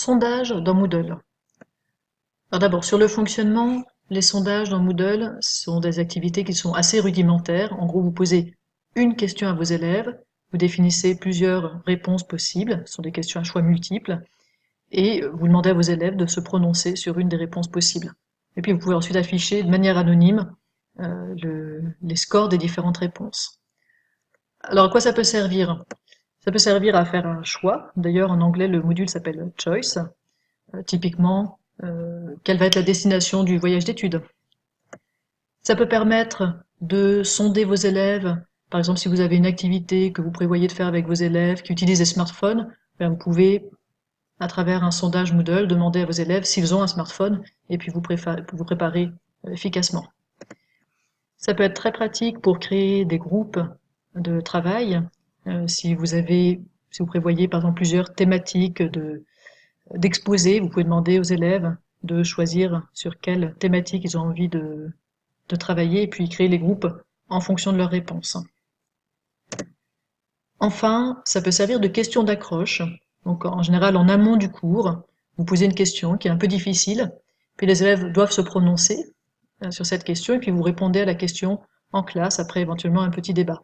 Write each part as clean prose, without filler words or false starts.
Sondage dans Moodle. Alors d'abord, sur le fonctionnement, les sondages dans Moodle sont des activités qui sont assez rudimentaires. En gros, vous posez une question à vos élèves, vous définissez plusieurs réponses possibles, ce sont des questions à choix multiples, et vous demandez à vos élèves de se prononcer sur une des réponses possibles. Et puis vous pouvez ensuite afficher de manière anonyme les scores des différentes réponses. Alors à quoi ça peut servir? Ça peut servir à faire un choix. D'ailleurs, en anglais, le module s'appelle Choice. Typiquement, quelle va être la destination du voyage d'études. Ça peut permettre de sonder vos élèves. Par exemple, si vous avez une activité que vous prévoyez de faire avec vos élèves qui utilisent des smartphones, vous pouvez, à travers un sondage Moodle, demander à vos élèves s'ils ont un smartphone et puis vous préparer efficacement. Ça peut être très pratique pour créer des groupes de travail. Si vous prévoyez par exemple plusieurs thématiques d'exposer, vous pouvez demander aux élèves de choisir sur quelle thématique ils ont envie de travailler et puis créer les groupes en fonction de leurs réponses. Enfin, ça peut servir de question d'accroche. Donc en général, en amont du cours, vous posez une question qui est un peu difficile, puis les élèves doivent se prononcer sur cette question et puis vous répondez à la question en classe après éventuellement un petit débat.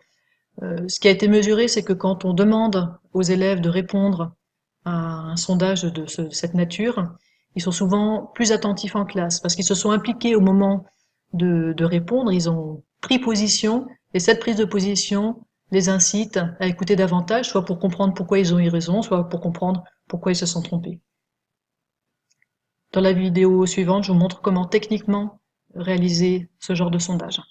Ce qui a été mesuré, c'est que quand on demande aux élèves de répondre à un sondage de cette nature, ils sont souvent plus attentifs en classe parce qu'ils se sont impliqués au moment de répondre, ils ont pris position et cette prise de position les incite à écouter davantage, soit pour comprendre pourquoi ils ont eu raison, soit pour comprendre pourquoi ils se sont trompés. Dans la vidéo suivante, je vous montre comment techniquement réaliser ce genre de sondage.